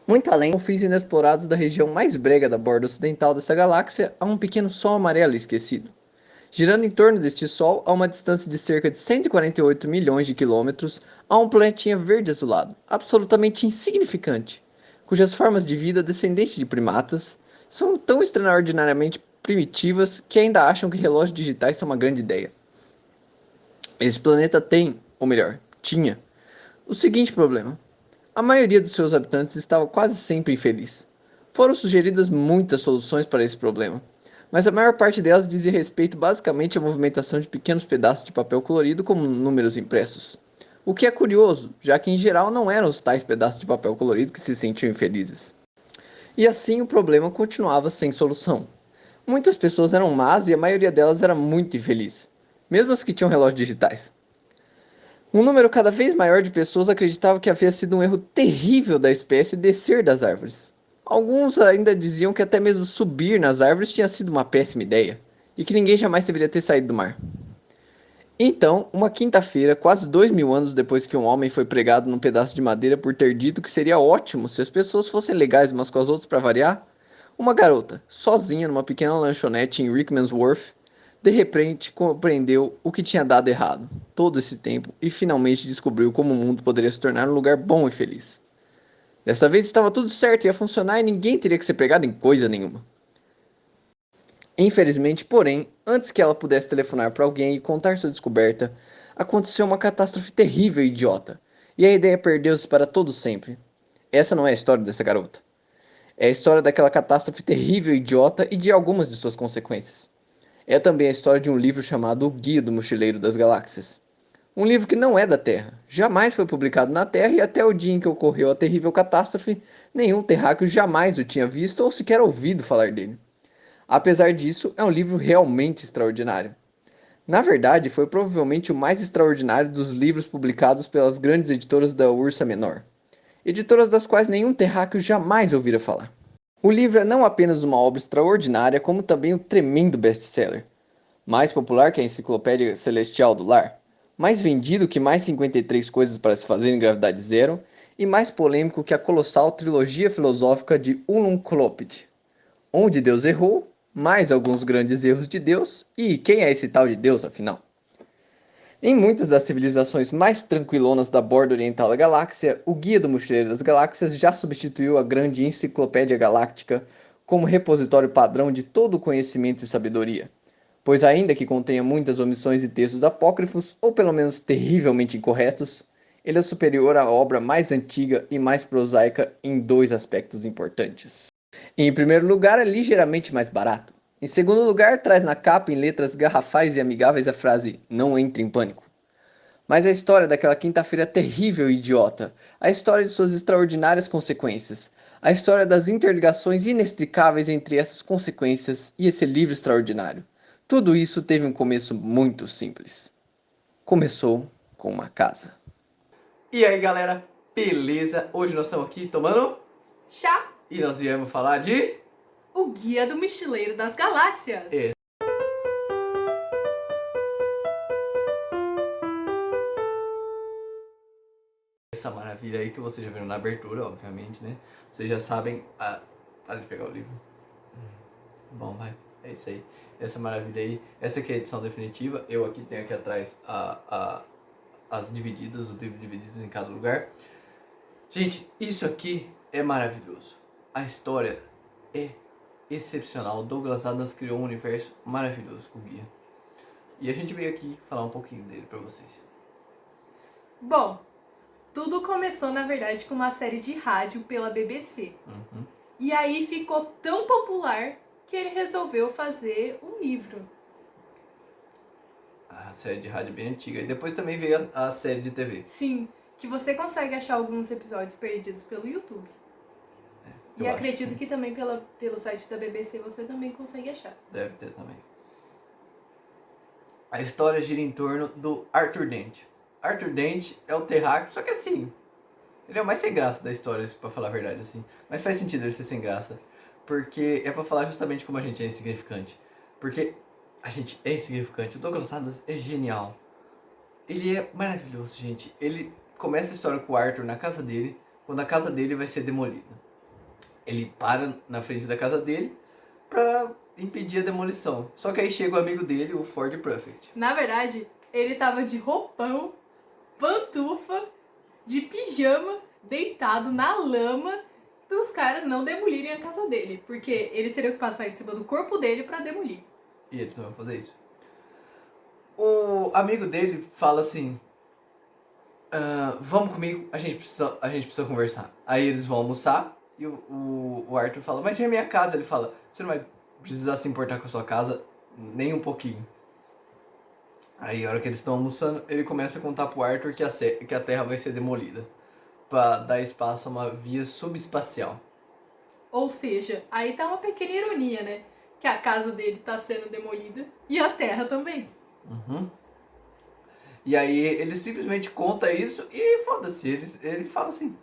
Muito além, confins inexplorados da região mais brega da borda ocidental dessa galáxia, há um pequeno sol amarelo esquecido. Girando em torno deste Sol, a uma distância de cerca de 148 milhões de quilômetros, há um planetinha verde azulado, absolutamente insignificante, cujas formas de vida descendentes de primatas são tão extraordinariamente primitivas que ainda acham que relógios digitais são uma grande ideia. Esse planeta tem, ou melhor, tinha, o seguinte problema. A maioria dos seus habitantes estava quase sempre infeliz. Foram sugeridas muitas soluções para esse problema, mas a maior parte delas dizia respeito basicamente à movimentação de pequenos pedaços de papel colorido como números impressos. O que é curioso, já que em geral não eram os tais pedaços de papel colorido que se sentiam infelizes. E assim o problema continuava sem solução. Muitas pessoas eram más e a maioria delas era muito infeliz, mesmo as que tinham relógios digitais. Um número cada vez maior de pessoas acreditava que havia sido um erro terrível da espécie descer das árvores. Alguns ainda diziam que até mesmo subir nas árvores tinha sido uma péssima ideia, e que ninguém jamais deveria ter saído do mar. Então, uma quinta-feira, quase 2000 anos depois que um homem foi pregado num pedaço de madeira por ter dito que seria ótimo se as pessoas fossem legais umas com as outras para variar, uma garota, sozinha numa pequena lanchonete em Rickman's Wharf, de repente compreendeu o que tinha dado errado todo esse tempo e finalmente descobriu como o mundo poderia se tornar um lugar bom e feliz. Dessa vez estava tudo certo, ia funcionar e ninguém teria que ser pregado em coisa nenhuma. Infelizmente, porém, antes que ela pudesse telefonar para alguém e contar sua descoberta, aconteceu uma catástrofe terrível e idiota, e a ideia perdeu-se para todo sempre. Essa não é a história dessa garota. É a história daquela catástrofe terrível e idiota e de algumas de suas consequências. É também a história de um livro chamado O Guia do Mochileiro das Galáxias. Um livro que não é da Terra, jamais foi publicado na Terra e até o dia em que ocorreu a terrível catástrofe, nenhum terráqueo jamais o tinha visto ou sequer ouvido falar dele. Apesar disso, é um livro realmente extraordinário. Na verdade, foi provavelmente o mais extraordinário dos livros publicados pelas grandes editoras da Ursa Menor, editoras das quais nenhum terráqueo jamais ouvira falar. O livro é não apenas uma obra extraordinária, como também um tremendo best-seller, mais popular que a Enciclopédia Celestial do Lar, mais vendido que mais 53 coisas para se fazer em gravidade zero e mais polêmico que a colossal trilogia filosófica de Unumclopid, onde Deus errou, mais alguns grandes erros de Deus e quem é esse tal de Deus afinal? Em muitas das civilizações mais tranquilonas da borda oriental da galáxia, o Guia do Mochileiro das Galáxias já substituiu a grande Enciclopédia Galáctica como repositório padrão de todo o conhecimento e sabedoria, pois ainda que contenha muitas omissões e textos apócrifos, ou pelo menos terrivelmente incorretos, ele é superior à obra mais antiga e mais prosaica em dois aspectos importantes. Em primeiro lugar, é ligeiramente mais barato. Em segundo lugar, traz na capa em letras garrafais e amigáveis a frase "Não entre em pânico". Mas a história daquela quinta-feira terrível e idiota, a história de suas extraordinárias consequências, a história das interligações inextricáveis entre essas consequências e esse livro extraordinário. Tudo isso teve um começo muito simples. Começou com uma casa. E aí galera, beleza? Hoje nós estamos aqui tomando Chá, e nós viemos falar de o Guia do Mochileiro das Galáxias. Essa maravilha aí que vocês já viram na abertura, obviamente, né? Vocês já sabem. Para de pegar o livro. Bom, vai. É isso aí. Essa maravilha aí. Essa aqui é a edição definitiva. Eu aqui tenho aqui atrás as divididas, os livros divididos em cada lugar. Gente, isso aqui é maravilhoso. A história é excepcional. Douglas Adams criou um universo maravilhoso com o guia. E a gente veio aqui falar um pouquinho dele pra vocês. Bom, tudo começou na verdade com uma série de rádio pela BBC. E aí ficou tão popular que ele resolveu fazer um livro. A série de rádio é bem antiga. E depois também veio a série de TV. Sim, que você consegue achar alguns episódios perdidos pelo YouTube. E acredito que também pelo site da BBC você também consegue achar. Deve ter também. A história gira em torno do Arthur Dent. Arthur Dent é o terráqueo, só que assim, ele é o mais sem graça da história, pra falar a verdade, assim. Mas faz sentido ele ser sem graça, porque é pra falar justamente como a gente é insignificante. Porque a gente é insignificante. O Douglas Adams é genial. Ele é maravilhoso, gente. Ele começa a história com o Arthur na casa dele, quando a casa dele vai ser demolida. Ele para na frente da casa dele pra impedir a demolição. Só que aí chega o amigo dele, o Ford Prefect. Na verdade, ele tava de roupão, pantufa, de pijama, deitado na lama, para os caras não demolirem a casa dele. Porque ele seria ocupado em cima do corpo dele pra demolir. E eles não vão fazer isso. O amigo dele fala assim: vamos comigo, a gente precisa conversar. Aí eles vão almoçar e o Arthur fala: mas é a minha casa. Ele fala: você não vai precisar se importar com a sua casa nem um pouquinho. Aí, a hora que eles estão almoçando, ele começa a contar pro Arthur que a Terra vai ser demolida para dar espaço a uma via subespacial. Ou seja, aí tá uma pequena ironia, né? Que a casa dele tá sendo demolida e a terra também. Uhum. E aí ele simplesmente conta isso e foda-se. Ele fala assim.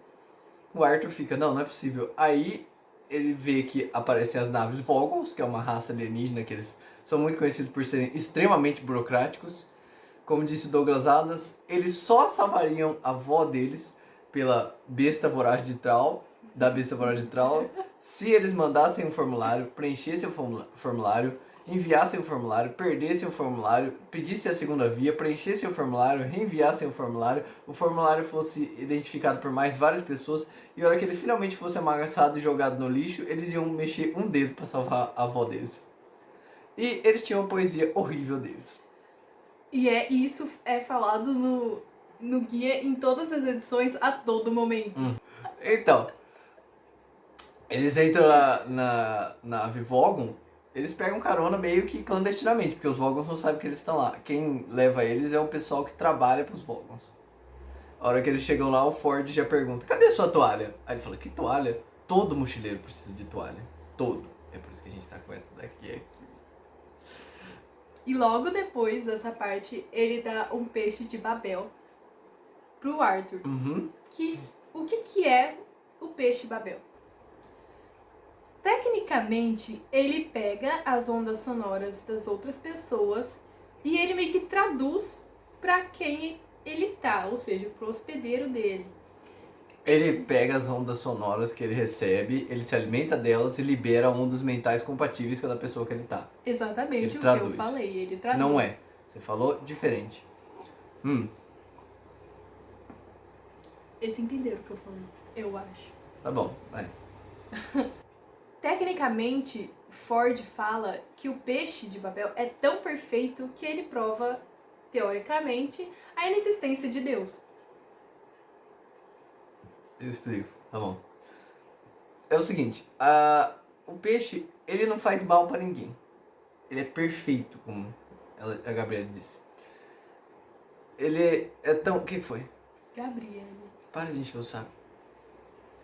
O Arthur fica, não é possível. Aí ele vê que aparecem as naves Vogons, que é uma raça alienígena que eles são muito conhecidos por serem extremamente burocráticos. Como disse Douglas Adams, eles só salvariam a avó deles pela besta voraz de Troll, da besta voraz de Troll, se eles mandassem um formulário, preenchessem o formulário, enviassem o formulário, perdessem o formulário, pedissem a segunda via, preenchessem o formulário, reenviassem o formulário fosse identificado por mais várias pessoas, e a hora que ele finalmente fosse amassado e jogado no lixo, eles iam mexer um dedo para salvar a avó deles. E eles tinham a poesia horrível deles. E isso é falado no guia em todas as edições a todo momento. Então, eles entram na nave Vogon, eles pegam carona meio que clandestinamente, porque os Vogons não sabem que eles estão lá. Quem leva eles é o pessoal que trabalha pros Vogons. A hora que eles chegam lá, o Ford já pergunta: cadê a sua toalha? Aí ele fala: que toalha? Todo mochileiro precisa de toalha. Todo. É por isso que a gente tá com essa daqui aqui. E logo depois dessa parte, ele dá um peixe de Babel pro Arthur. Uhum. O que é o peixe Babel? Tecnicamente, ele pega as ondas sonoras das outras pessoas e ele meio que traduz para quem ele tá, ou seja, pro hospedeiro dele. Ele pega as ondas sonoras que ele recebe, ele se alimenta delas e libera ondas mentais compatíveis com a da pessoa que ele tá. Exatamente Ele o traduz. que eu falei, ele traduz. Não é. Você falou diferente. Eles entenderam o que eu falei, eu acho. Tá bom, vai. Tecnicamente, Ford fala que o peixe de Babel é tão perfeito que ele prova, teoricamente, a inexistência de Deus. Eu explico, tá bom. É o seguinte, o peixe, ele não faz mal pra ninguém. Ele é perfeito, como a Gabriela disse. Ele é tão... O que foi? Gabriele. Para de encher o saco.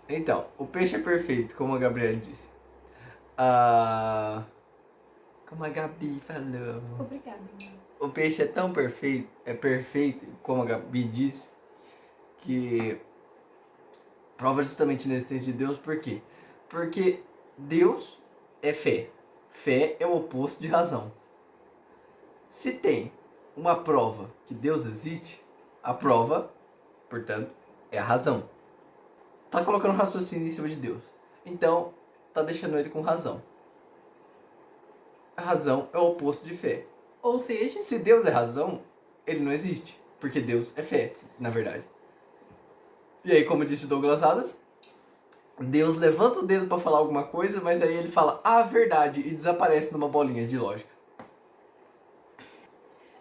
Então, o peixe é perfeito, como a Gabriela disse. Como a Gabi falou. Obrigada. O peixe é tão perfeito, como a Gabi disse, que prova justamente a inexistência de Deus. Por quê? Porque Deus é fé. Fé é o oposto de razão. Se tem uma prova que Deus existe, a prova, portanto, é a razão. Tá colocando raciocínio em cima de Deus. Então, tá deixando ele com razão. A razão é o oposto de fé. Ou seja, Se Deus é razão, ele não existe. Porque Deus é fé, na verdade. E aí, como disse Douglas Adams, Deus levanta o dedo para falar alguma coisa, mas aí ele fala a verdade e desaparece numa bolinha de lógica.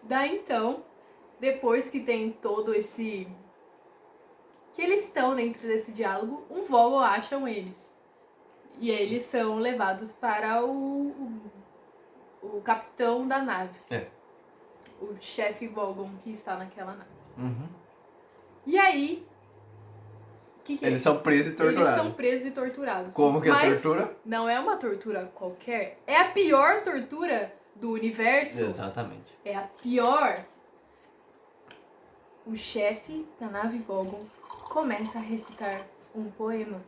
daí então, depois que tem todo esse... que eles estão dentro desse diálogo, um Vogel acham eles. E aí eles são levados para o capitão da nave. É. O chefe Vogon que está naquela nave. Uhum. E aí... que Eles são presos e torturados. Eles são presos e torturados. Como que é a tortura? Não é uma tortura qualquer. É a pior tortura do universo. Exatamente. É a pior. O chefe da nave Vogon começa a recitar um poema.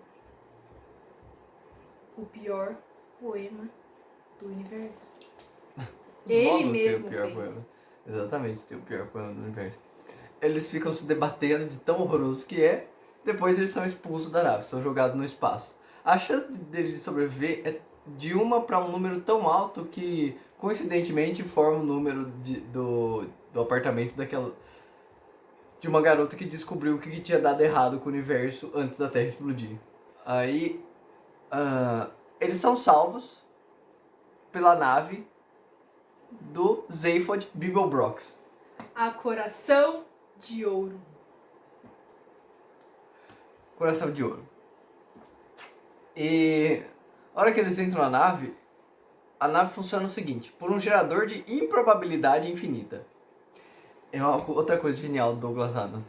O pior poema do universo. Os Ele Vogons têm mesmo o pior fez. poema. Exatamente, tem o pior poema do universo. Eles ficam se debatendo de tão horroroso que é. Depois eles são expulsos da nave, são jogados no espaço. A chance deles de sobreviver é de 1 para um número tão alto que, coincidentemente, forma o número do apartamento de uma garota que descobriu o que tinha dado errado com o universo antes da Terra explodir. Aí, eles são salvos pela nave do Zaphod Beeblebrox. A Coração de Ouro. Coração de Ouro. E a hora que eles entram na nave, a nave funciona o seguinte: por um gerador de improbabilidade infinita. É outra coisa genial do Douglas Adams.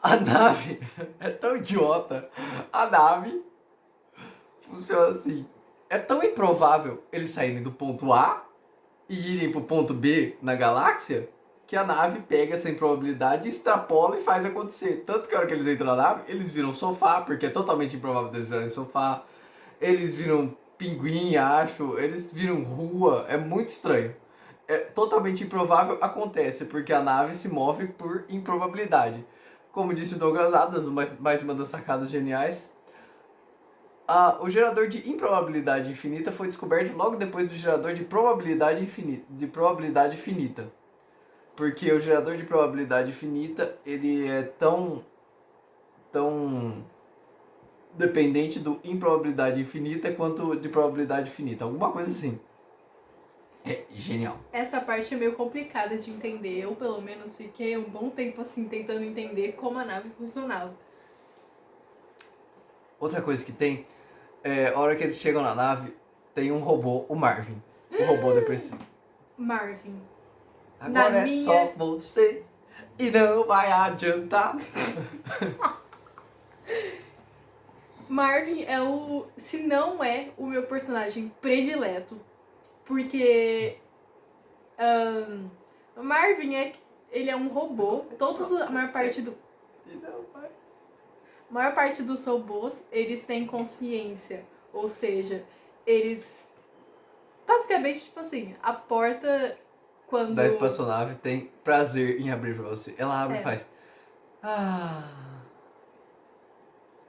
A nave é tão idiota. A nave funciona assim. É tão improvável eles saírem do ponto A e irem pro ponto B na galáxia que a nave pega essa improbabilidade, extrapola e faz acontecer. Tanto que a hora que eles entram na nave, eles viram sofá, porque é totalmente improvável eles virarem sofá. Eles viram pinguim, acho. Eles viram rua. É muito estranho. É totalmente improvável, acontece, porque a nave se move por improbabilidade. Como disse o Douglas Adams, mais uma das sacadas geniais, o gerador de improbabilidade infinita foi descoberto logo depois do gerador de probabilidade finita. Porque o gerador de probabilidade finita, ele é tão dependente do improbabilidade infinita quanto de probabilidade finita. Alguma coisa assim. É genial. Essa parte é meio complicada de entender. Eu, pelo menos, fiquei um bom tempo assim tentando entender como a nave funcionava. Outra coisa que tem, a hora que eles chegam na nave, tem um robô, o Marvin. Um robô depressivo. Marvin. Agora é só você e não vai adiantar. Marvin é se não é o meu personagem predileto. Porque o Marvin ele é um robô. A maior parte dos robôs, eles têm consciência. Ou seja, eles basicamente, tipo assim, a porta quando... Da espaçonave tem prazer em abrir pra você. Ela abre e faz...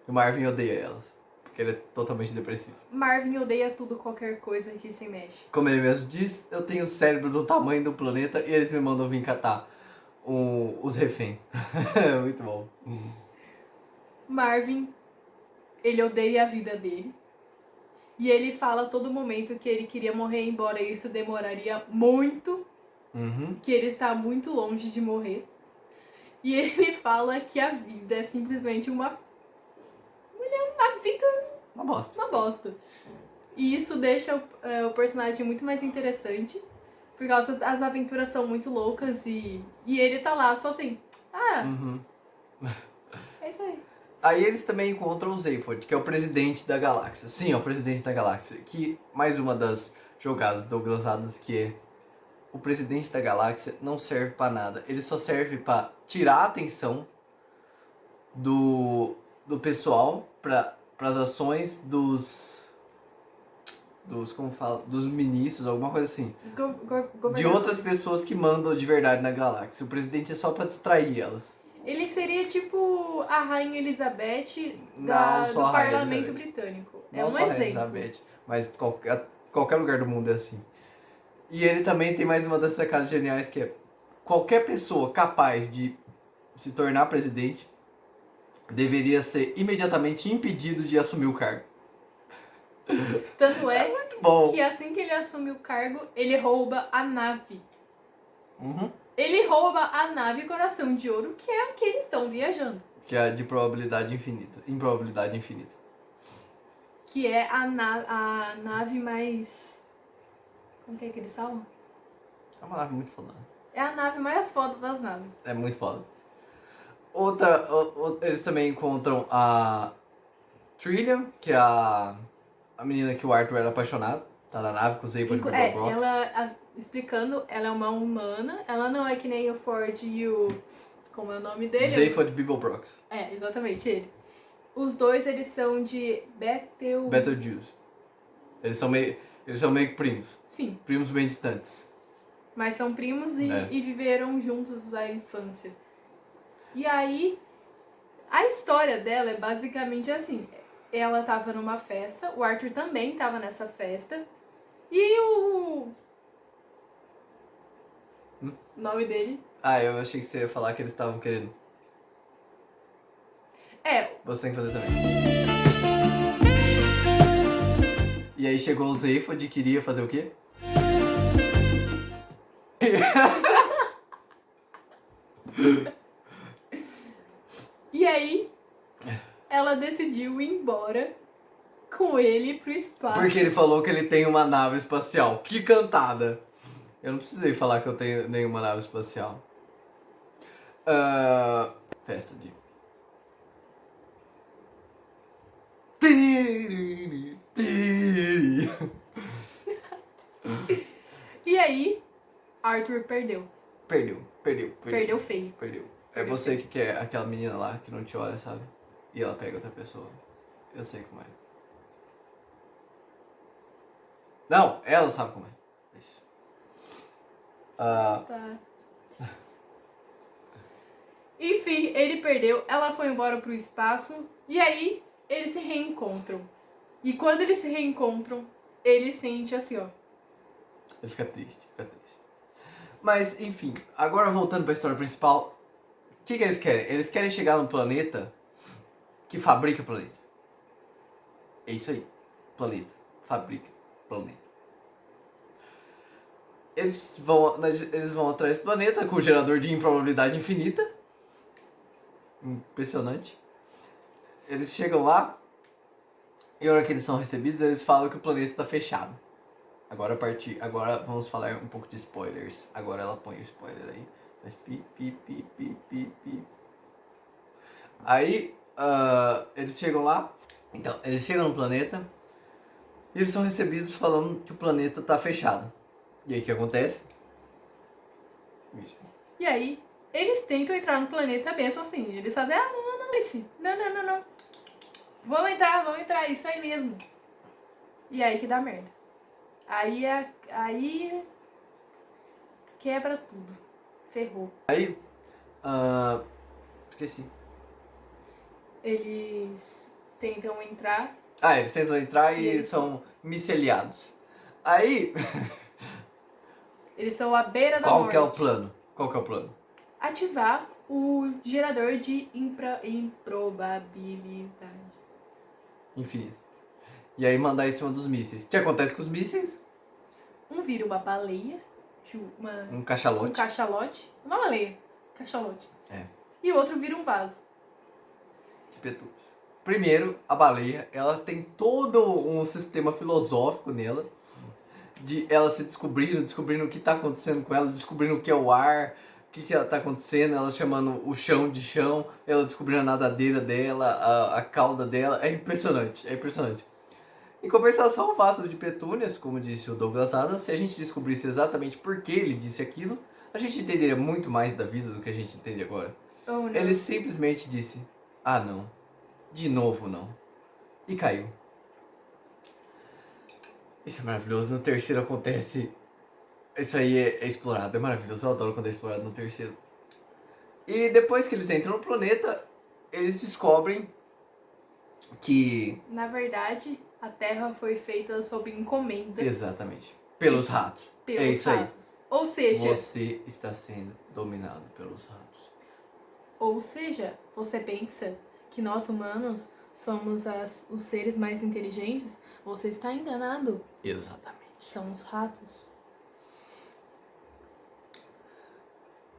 O Marvin odeia elas, porque ele é totalmente depressivo. Marvin odeia tudo, qualquer coisa que se mexe. Como ele mesmo diz, eu tenho o cérebro do tamanho do planeta e eles me mandam vir catar os refém. Muito bom. Marvin, ele odeia a vida dele. E ele fala a todo momento que ele queria morrer, embora isso demoraria muito. Que ele está muito longe de morrer. E ele fala que a vida é simplesmente uma vida... Uma bosta. Uma bosta. E isso deixa o personagem muito mais interessante. Por causa das aventuras são muito loucas e ele tá lá só assim... É isso aí. Aí eles também encontram o Zaphod, que é o presidente da galáxia. Sim, é o presidente da galáxia. Que, mais uma das jogadas do Douglas Adams, que é... O presidente da galáxia não serve pra nada. Ele só serve pra tirar a atenção do pessoal pras ações dos como fala, dos ministros, alguma coisa assim. De outras pessoas que mandam de verdade na galáxia. O presidente é só pra distrair elas. Ele seria tipo a Rainha Elizabeth do Parlamento Britânico. É um exemplo. Elizabeth, mas qualquer lugar do mundo é assim. E ele também tem mais uma das sacadas geniais, que é qualquer pessoa capaz de se tornar presidente deveria ser imediatamente impedido de assumir o cargo. Tanto muito bom. Que assim que ele assume o cargo, ele rouba a nave. Ele rouba a nave Coração de Ouro, que é a que eles estão viajando. Que é de probabilidade infinita. Improbabilidade infinita. Que é a nave mais... Como que é que eles falam? É uma nave muito foda. É a nave mais foda das naves. É muito foda. Eles também encontram a Trillian, que é a menina que o Arthur era apaixonado. Tá na nave com o Zaphod Beeblebrox. Ela, explicando, ela é uma humana. Ela não é que nem o Ford e o... Como é o nome dele? Zaphod Beeblebrox. É, exatamente, ele. Os dois, eles são de Betelgeuse. Eles são meio que primos. Sim. Primos bem distantes. Mas são primos e viveram juntos a infância. E aí, a história dela é basicamente assim. ela tava numa festa, o Arthur também tava nessa festa. E o nome dele Ah, eu achei que você ia falar que eles estavam querendo. é. Você tem que fazer também. E aí chegou o Zephod e queria fazer o quê? E aí, ela decidiu ir embora com ele pro espaço. Porque ele falou que ele tem uma nave espacial. Que cantada! Eu não precisei falar que eu tenho nenhuma nave espacial. Festa de... E aí, Arthur perdeu. Perdeu. Perdeu feio. Perdeu. É Perdeu você que quer aquela menina lá que não te olha, sabe? E ela pega outra pessoa. Eu sei como é. Não, ela sabe como é. Isso. Tá. Enfim, ele perdeu, ela foi embora pro espaço e aí eles se reencontram. E quando eles se reencontram, ele sente assim, ó. Ele fica triste. Mas, enfim, agora voltando pra história principal, o que eles querem? Eles querem chegar num planeta que fabrica planeta. É isso aí. Planeta. Fabrica planeta. Eles vão atrás do planeta com o gerador de improbabilidade infinita. Impressionante. Eles chegam lá e a hora que eles são recebidos, eles falam que o planeta está fechado. Agora vamos falar um pouco de spoilers. Agora ela põe o spoiler aí. Aí eles chegam lá. Então, eles chegam no planeta e eles são recebidos falando que o planeta tá fechado. E aí o que acontece? E aí, eles tentam entrar no planeta mesmo assim. Eles fazem, não. Vamos entrar, isso aí mesmo. E aí que dá merda. Aí quebra tudo. Ferrou. Aí, esqueci. Eles tentam entrar. Eles tentam entrar e Eles são miceliados. Aí, Eles estão à beira da qual morte. que é o plano? Ativar o gerador de improbabilidade. Infinito. E aí mandar em cima dos mísseis. O que acontece com os mísseis? Um vira uma baleia, Um cachalote. um cachalote, uma baleia, cachalote. É. E o outro vira um vaso. De petúnias. Primeiro, a baleia, ela tem todo um sistema filosófico nela. De ela se descobrindo o que tá acontecendo com ela, descobrindo o que é o ar, o que ela tá acontecendo, ela chamando o chão de chão, ela descobrindo a nadadeira dela, a cauda dela. É impressionante. Em compensação, o vaso de petúnias, como disse o Douglas Adams, se a gente descobrisse exatamente por que ele disse aquilo, a gente entenderia muito mais da vida do que a gente entende agora. Oh, não. Ele simplesmente disse, não, de novo não, e caiu. Isso é maravilhoso, no terceiro acontece, isso aí é explorado, é maravilhoso, eu adoro quando é explorado no terceiro. E depois que eles entram no planeta, eles descobrem que... Na verdade, a Terra foi feita sob encomenda. Exatamente. Pelos ratos. Pelos É isso ratos. aí. Ou seja... Você está sendo dominado pelos ratos. Ou seja, você pensa que nós humanos somos os seres mais inteligentes? Você está enganado. Exatamente. São os ratos.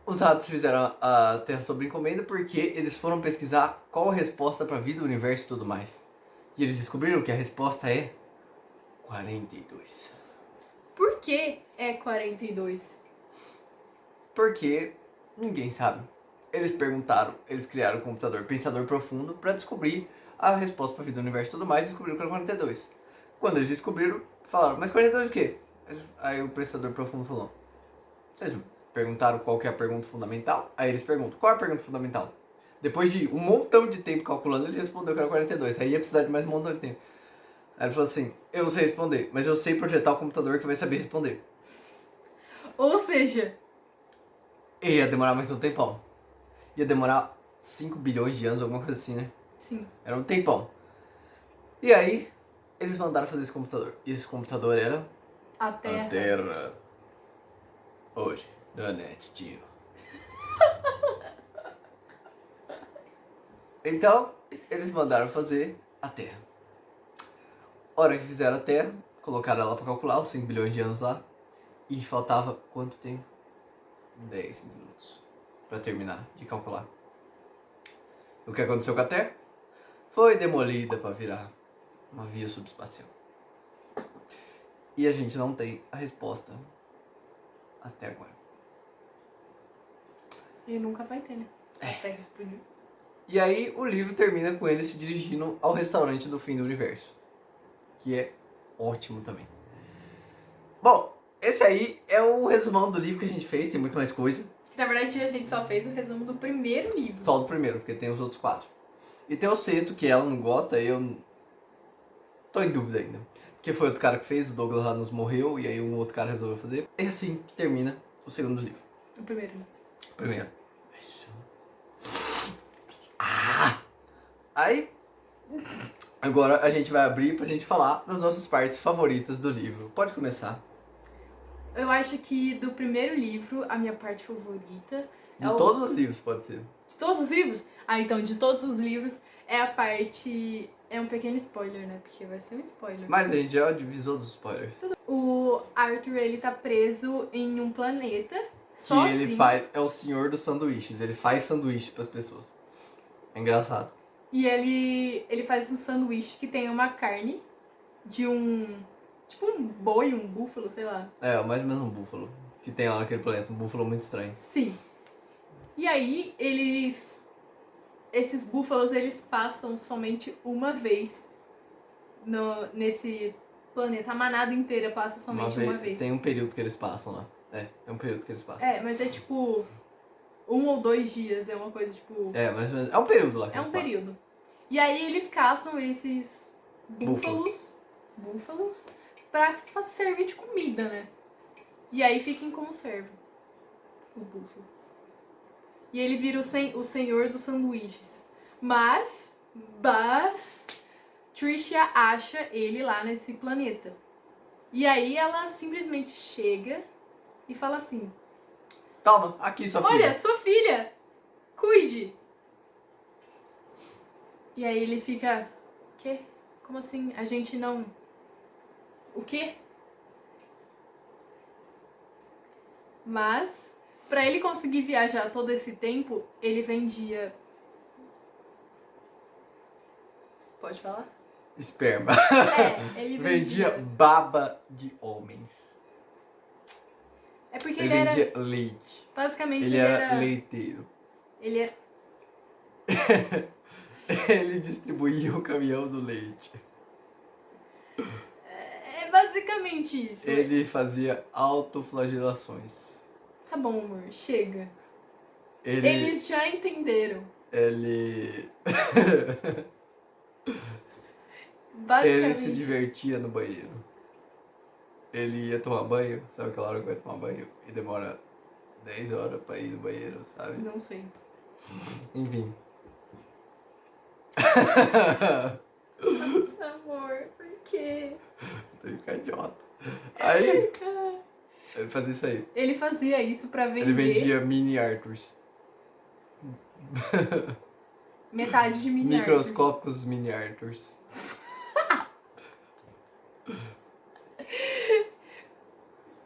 Os ratos fizeram a Terra sob encomenda porque eles foram pesquisar qual a resposta para a vida, o universo e tudo mais. E eles descobriram que a resposta é 42. Por que é 42? Porque ninguém sabe. Eles perguntaram, eles criaram um computador pensador profundo para descobrir a resposta para a vida, do universo e tudo mais e descobriram que era 42. Quando eles descobriram, falaram, mas 42 o quê? Aí o pensador profundo falou, vocês perguntaram qual que é a pergunta fundamental? Aí eles perguntam, qual é a pergunta fundamental? Depois de um montão de tempo calculando, ele respondeu que era 42. Aí ia precisar de mais um montão de tempo. Aí ele falou assim, eu não sei responder, mas eu sei projetar o computador que vai saber responder. Ou seja... E ia demorar mais um tempão. Ia demorar 5 bilhões de anos, alguma coisa assim, né? Sim. Era um tempão. E aí, eles mandaram fazer esse computador. E esse computador era A Terra. a Terra. Hoje, na net, tio. Então, eles mandaram fazer a Terra. Hora que fizeram a Terra, colocaram ela pra calcular os 5 bilhões de anos lá. E faltava quanto tempo? 10 minutos pra terminar de calcular. O que aconteceu com a Terra? Foi demolida pra virar uma via subespacial. E a gente não tem a resposta até agora. E nunca vai ter, né? A Terra explodiu. E aí o livro termina com ele se dirigindo ao restaurante do fim do universo. Que é ótimo também. Bom, esse aí é o resumão do livro que a gente fez, tem muito mais coisa. Na verdade, a gente só fez o resumo do primeiro livro. Só do primeiro, porque tem os outros 4. E tem o 6º, que ela não gosta, eu tô em dúvida ainda. Porque foi outro cara que fez, o Douglas Adams morreu, e aí um outro cara resolveu fazer. É assim que termina o segundo livro. O primeiro livro. Primeiro. Isso. Aí, agora a gente vai abrir pra gente falar das nossas partes favoritas do livro. Pode começar. Eu acho que do primeiro livro, a minha parte favorita... De todos os livros, pode ser. De todos os livros? Ah, então, de todos os livros, é a parte... É um pequeno spoiler, né? Porque vai ser um spoiler. Mas a gente já divisou dos spoilers. O Arthur, ele tá preso em um planeta, Que sozinho. ele faz, é o senhor dos sanduíches. Ele faz sanduíche pras pessoas. É engraçado. E ele faz um sanduíche que tem uma carne de um... Tipo um boi, um búfalo, sei lá. É, mais ou menos um búfalo. Que tem lá naquele planeta. Um búfalo muito estranho. Sim. E aí, esses búfalos, eles passam somente uma vez nesse planeta. A manada inteira passa somente uma vez. Tem um período que eles passam lá. Tem um período que eles passam. É, mas é tipo 1 ou 2 dias, é uma coisa tipo... É, mas é um período lá que É eles um período. E aí eles caçam esses Búfalo. búfalos pra servir de comida, né? E aí fica em conserva o búfalo. E ele vira o senhor dos sanduíches. Mas Trisha acha ele lá nesse planeta. E aí ela simplesmente chega e fala assim: Toma, aqui sua olha, filha. sua filha, cuide. E aí ele fica: quê? Como assim? A gente não... O quê? Mas, pra ele conseguir viajar todo esse tempo, ele vendia... Pode falar? Esperma. É, ele Vendia vendia... baba de homens. É porque Ele ele era... vendia leite. Basicamente, Ele era leiteiro. Ele era... Ele distribuía o caminhão do leite. É basicamente isso. Ele fazia autoflagelações. Tá bom, amor, chega. Ele... Eles já entenderam. Ele Basicamente. se divertia no banheiro. Ele ia tomar banho, sabe aquela hora que vai tomar banho e demora 10 horas pra ir no banheiro, sabe? Não sei. Enfim. Nossa, amor, por quê? Tem que ficar idiota. Aí, ele fazia isso aí. Ele fazia isso pra vender Ele vendia mini Arthurs. metade de mini Microscópicos mini Arthurs.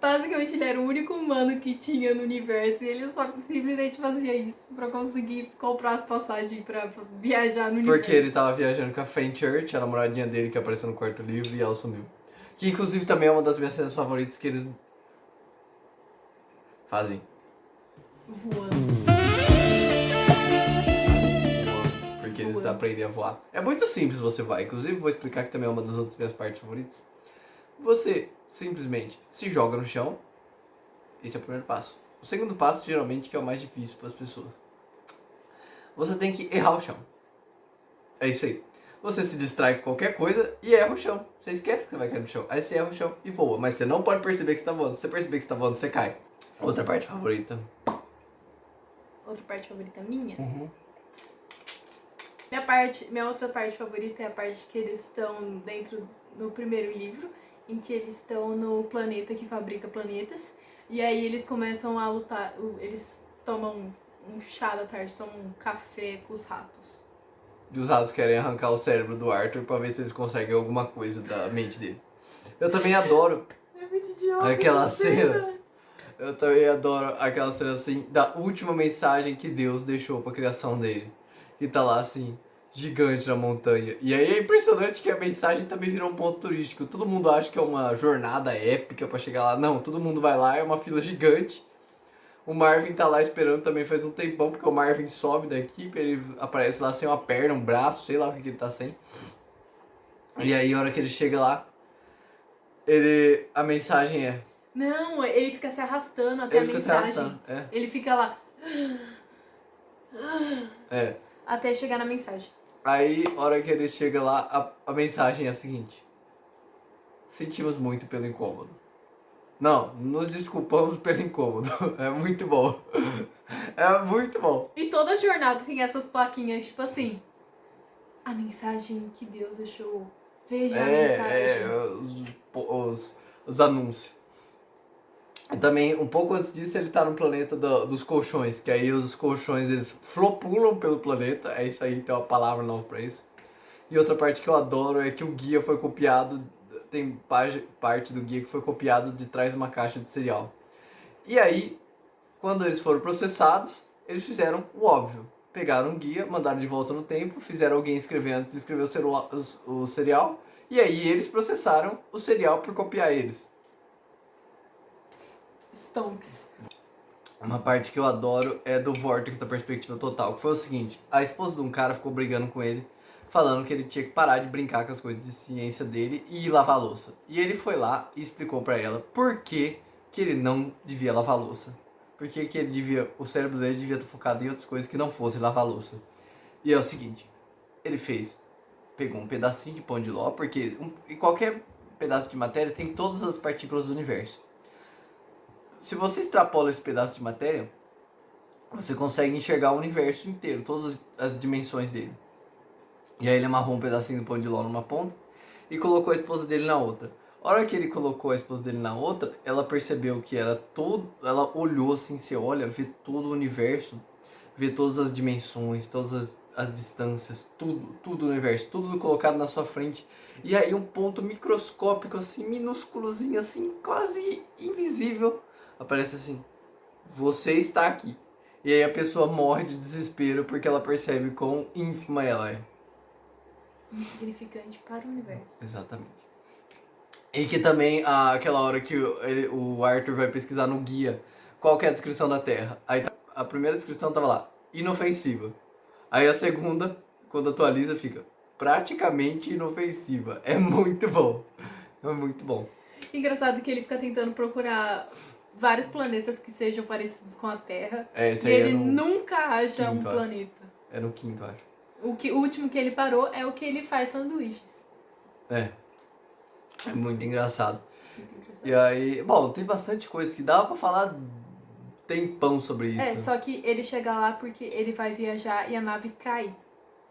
Basicamente, ele era o único humano que tinha no universo e ele só simplesmente fazia isso pra conseguir comprar as passagens pra viajar no universo. Porque ele tava viajando com a Fenchurch, a namoradinha dele que apareceu no quarto livro, e ela sumiu. Que inclusive também é uma das minhas cenas favoritas que eles fazem. Voando. Porque eles Voando. aprendem a voar. É muito simples você voar. Inclusive vou explicar que também é uma das outras minhas partes favoritas. Você simplesmente se joga no chão. Esse é o primeiro passo. O segundo passo, geralmente, que é o mais difícil para as pessoas. Você tem que errar o chão. É isso aí. Você se distrai com qualquer coisa e erra o chão. Você esquece que você vai cair no chão. Aí você erra o chão e voa. Mas você não pode perceber que você está voando. Se você perceber que você está voando, você cai. Outra parte favorita. Outra parte favorita minha? Uhum. Minha outra parte favorita é a parte que eles estão dentro no primeiro livro, em que eles estão no planeta que fabrica planetas. E aí eles começam a lutar, eles tomam um chá da tarde, tomam um café com os ratos. E os ratos querem arrancar o cérebro do Arthur pra ver se eles conseguem alguma coisa da mente dele. Eu também adoro É muito idiota. aquela essa cena. Eu também adoro aquela cena assim, da última mensagem que Deus deixou pra criação dele. E tá lá assim, gigante na montanha. E aí é impressionante que a mensagem também virou um ponto turístico. Todo mundo acha que é uma jornada épica pra chegar lá. Não, todo mundo vai lá, é uma fila gigante. O Marvin tá lá esperando também faz um tempão, porque o Marvin sobe da equipe, ele aparece lá sem uma perna, um braço, sei lá o que ele tá sem. E aí, a hora que ele chega lá, a mensagem é... Não, ele fica se arrastando até a mensagem. Ele fica lá. É. Até chegar na mensagem. Aí, a hora que ele chega lá, a mensagem é a seguinte: sentimos muito pelo incômodo. Não, nos desculpamos pelo incômodo. É muito bom. É muito bom. E toda jornada tem essas plaquinhas, tipo assim. A mensagem que Deus deixou. Veja a mensagem. Os anúncios. E também, um pouco antes disso, ele tá no planeta dos colchões, que aí os colchões, eles flopulam pelo planeta, é isso aí, tem uma palavra nova pra isso. E outra parte que eu adoro é que o guia foi copiado, tem parte do guia que foi copiado de trás de uma caixa de cereal. E aí, quando eles foram processados, eles fizeram o óbvio. Pegaram o guia, mandaram de volta no tempo, fizeram alguém escrever antes de escrever o cereal, e aí eles processaram o cereal por copiar eles. Stonks. Uma parte que eu adoro é do Vortex da perspectiva total, que foi o seguinte: a esposa de um cara ficou brigando com ele, falando que ele tinha que parar de brincar com as coisas de ciência dele e ir lavar a louça. E ele foi lá e explicou pra ela por que ele não devia lavar a louça. Por que o cérebro dele devia estar focado em outras coisas que não fossem lavar a louça. E é o seguinte, ele pegou um pedacinho de pão de ló, porque em qualquer pedaço de matéria tem todas as partículas do universo. Se você extrapola esse pedaço de matéria, você consegue enxergar o universo inteiro, todas as dimensões dele. E aí ele amarrou um pedacinho do pão de ló numa ponta e colocou a esposa dele na outra. A hora que ele colocou a esposa dele na outra, ela percebeu que era todo... Ela olhou assim, você olha, vê todo o universo, vê todas as dimensões, todas as distâncias, tudo o universo, tudo colocado na sua frente. E aí um ponto microscópico assim, minúsculozinho assim, quase invisível, aparece assim: você está aqui. E aí a pessoa morre de desespero porque ela percebe quão ínfima ela é. Insignificante para o universo. Exatamente. E que também, aquela hora que o Arthur vai pesquisar no guia qual que é a descrição da Terra. Aí a primeira descrição tava lá, inofensiva. Aí a segunda, quando atualiza, fica praticamente inofensiva. É muito bom. É muito bom. Engraçado que ele fica tentando procurar vários planetas que sejam parecidos com a Terra. Esse e aí ele nunca acha quinto, um planeta. É no quinto, acho. O último que ele parou é o que ele faz sanduíches. É muito engraçado. Muito engraçado. E aí, bom, tem bastante coisa que dava pra falar tempão sobre isso. É, só que ele chega lá porque ele vai viajar e a nave cai.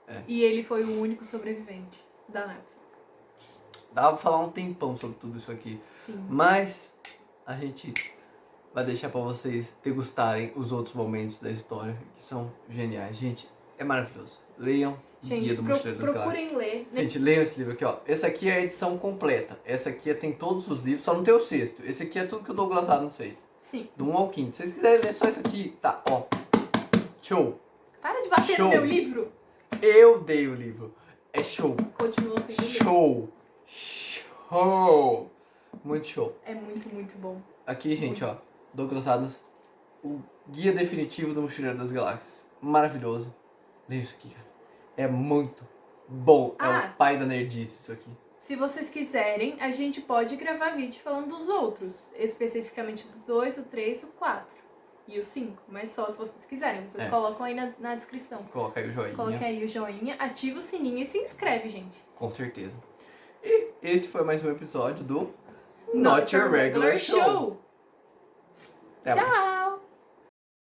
É. E ele foi o único sobrevivente da nave. Dava pra falar um tempão sobre tudo isso aqui. Sim. Mas a gente vai deixar pra vocês degustarem os outros momentos da história, que são geniais. Gente, é maravilhoso. Leiam o Guia do Mochileiro das Galáxias. Procurem ler. Gente, leiam esse livro aqui, ó. Essa aqui é a edição completa. Essa aqui tem todos os livros, só não tem o sexto. Esse aqui é tudo que o Douglas Adams fez. Sim. Do 1 ao 5. Se vocês quiserem ler só isso aqui, tá, ó. Show. Para de bater Show. no meu livro. Eu dei o livro. É show. Continua sendo Show. Show. Muito show. É muito, muito bom. Aqui, gente, ó. Douglas Adams. O guia definitivo do Mochileiro das Galáxias. Maravilhoso. Leia isso aqui, cara. É muito bom. É o pai da nerdice isso aqui. Se vocês quiserem, a gente pode gravar vídeo falando dos outros. Especificamente do 2, o 3, o 4 e o 5. Mas só se vocês quiserem. Vocês colocam aí na descrição. Coloca aí o joinha. Coloca aí o joinha, ativa o sininho e se inscreve, gente. Com certeza. E esse foi mais um episódio do Not Your Regular Show. Até mais. Tchau!